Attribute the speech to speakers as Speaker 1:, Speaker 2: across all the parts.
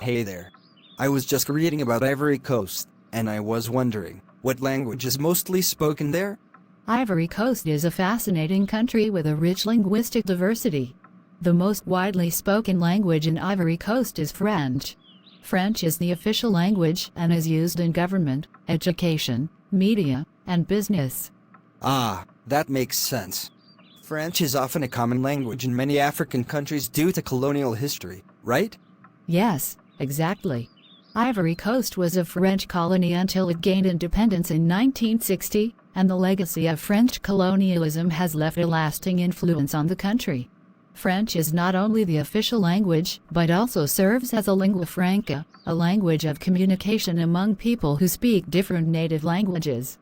Speaker 1: Hey there. I was just reading about Ivory Coast, and I was wondering, what language is mostly spoken there?
Speaker 2: Ivory Coast is a fascinating country with a rich linguistic diversity. The most widely spoken language in Ivory Coast is French. French is the official language and is used in government, education, media, and business.
Speaker 1: Ah, that makes sense. French is often a common language in many African countries due to colonial history, right?
Speaker 2: Yes, exactly. Ivory Coast was a French colony until it gained independence in 1960, and the legacy of French colonialism has left a lasting influence on the country. French is not only the official language, but also serves as a lingua franca, a language of communication among people who speak different native languages.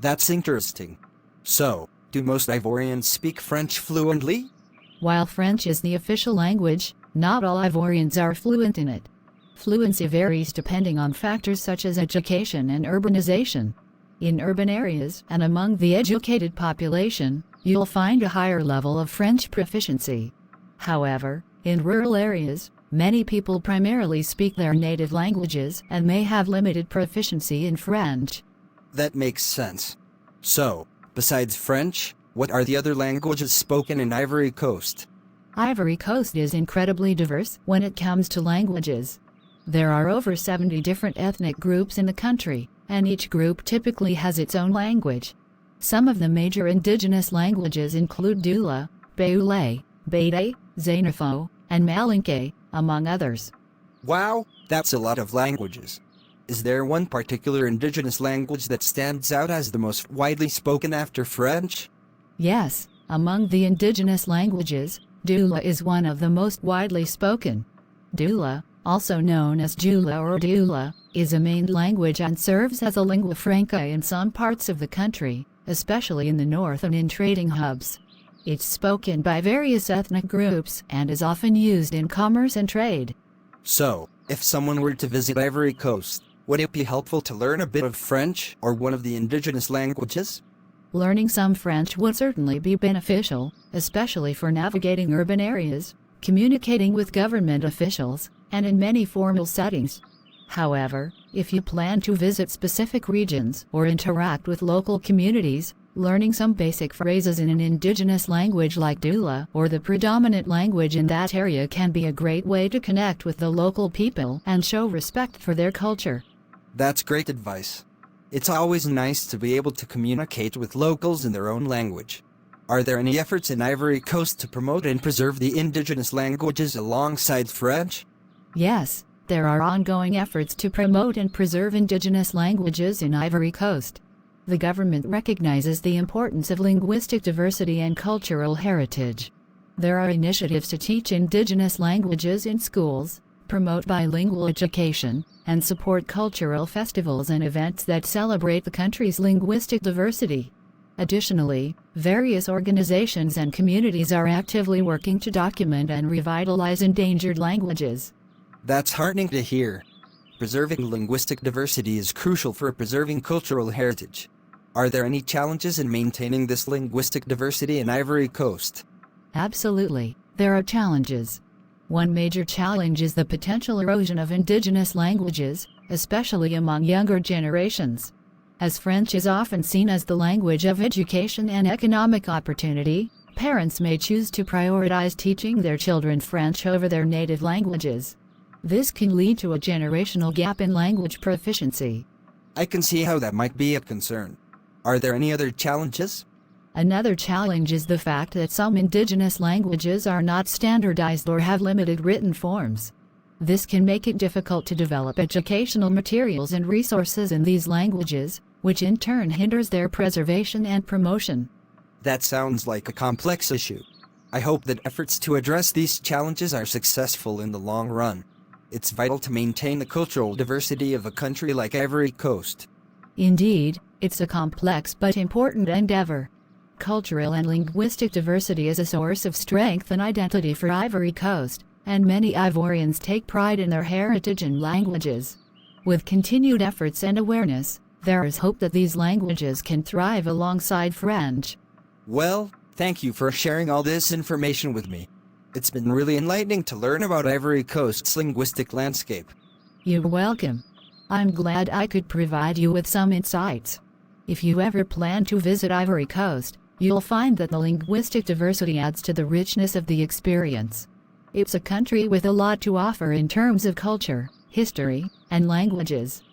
Speaker 1: That's interesting. So, do most Ivorians speak French fluently?
Speaker 2: While French is the official language, not all Ivorians are fluent in it. Fluency varies depending on factors such as education and urbanization. In urban areas and among the educated population, you'll find a higher level of French proficiency. However, in rural areas, many people primarily speak their native languages and may have limited proficiency in French.
Speaker 1: That makes sense. So, besides French, what are the other languages spoken in Ivory Coast?
Speaker 2: Ivory Coast is incredibly diverse when it comes to languages. There are over 70 different ethnic groups in the country, and each group typically has its own language. Some of the major indigenous languages include Dula, Beule, Bede, Zainafo, and Malinke, among others.
Speaker 1: Wow, that's a lot of languages. Is there one particular indigenous language that stands out as the most widely spoken after French?
Speaker 2: Yes, among the indigenous languages, Dula is one of the most widely spoken. Dula, also known as Jula or Dula, is a main language and serves as a lingua franca in some parts of the country, especially in the north and in trading hubs. It's spoken by various ethnic groups and is often used in commerce and trade.
Speaker 1: So, if someone were to visit Ivory Coast, would it be helpful to learn a bit of French or one of the indigenous languages?
Speaker 2: Learning some French would certainly be beneficial, especially for navigating urban areas, communicating with government officials, and in many formal settings. However, if you plan to visit specific regions or interact with local communities, learning some basic phrases in an indigenous language like Dula or the predominant language in that area can be a great way to connect with the local people and show respect for their culture.
Speaker 1: That's great advice. It's always nice to be able to communicate with locals in their own language. Are there any efforts in Ivory Coast to promote and preserve the indigenous languages alongside French?
Speaker 2: Yes, there are ongoing efforts to promote and preserve indigenous languages in Ivory Coast. The government recognizes the importance of linguistic diversity and cultural heritage. There are initiatives to teach indigenous languages in schools, promote bilingual education, and support cultural festivals and events that celebrate the country's linguistic diversity. Additionally, various organizations and communities are actively working to document and revitalize endangered languages.
Speaker 1: That's heartening to hear. Preserving linguistic diversity is crucial for preserving cultural heritage. Are there any challenges in maintaining this linguistic diversity in Ivory Coast?
Speaker 2: Absolutely, there are challenges. One major challenge is the potential erosion of indigenous languages, especially among younger generations. As French is often seen as the language of education and economic opportunity, parents may choose to prioritize teaching their children French over their native languages. This can lead to a generational gap in language proficiency.
Speaker 1: I can see how that might be a concern. Are there any other challenges?
Speaker 2: Another challenge is the fact that some indigenous languages are not standardized or have limited written forms. This can make it difficult to develop educational materials and resources in these languages, which in turn hinders their preservation and promotion.
Speaker 1: That sounds like a complex issue. I hope that efforts to address these challenges are successful in the long run. It's vital to maintain the cultural diversity of a country like Ivory Coast.
Speaker 2: Indeed, it's a complex but important endeavor. Cultural and linguistic diversity is a source of strength and identity for Ivory Coast, and many Ivorians take pride in their heritage and languages. With continued efforts and awareness, there is hope that these languages can thrive alongside French.
Speaker 1: Well, thank you for sharing all this information with me. It's been really enlightening to learn about Ivory Coast's linguistic landscape.
Speaker 2: You're welcome. I'm glad I could provide you with some insights. If you ever plan to visit Ivory Coast, you'll find that the linguistic diversity adds to the richness of the experience. It's a country with a lot to offer in terms of culture, history, and languages.